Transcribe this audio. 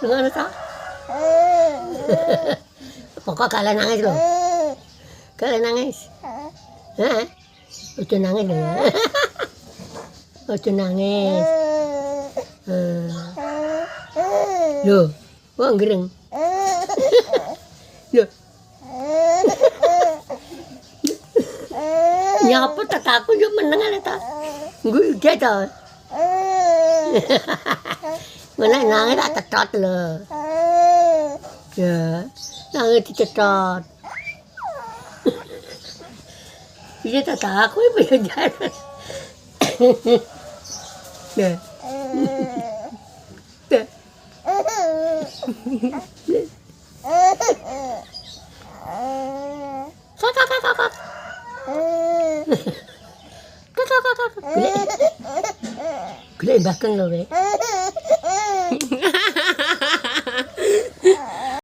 Ngono ta? Pokok gak nangis lho. Gak nangis. Heeh. Ojo nangis lho ya. Ojo nangis. Lho, kok ngereng? Lho. Nyapa tak aku yo meneng ae ta. Nggo ide ta. Mana nangis tak cetot lho. Ya, nangis dicetot. Iya tak aku bisa jalan. Deh. Deh. Kakak. Kakak. Gede bahkan lho,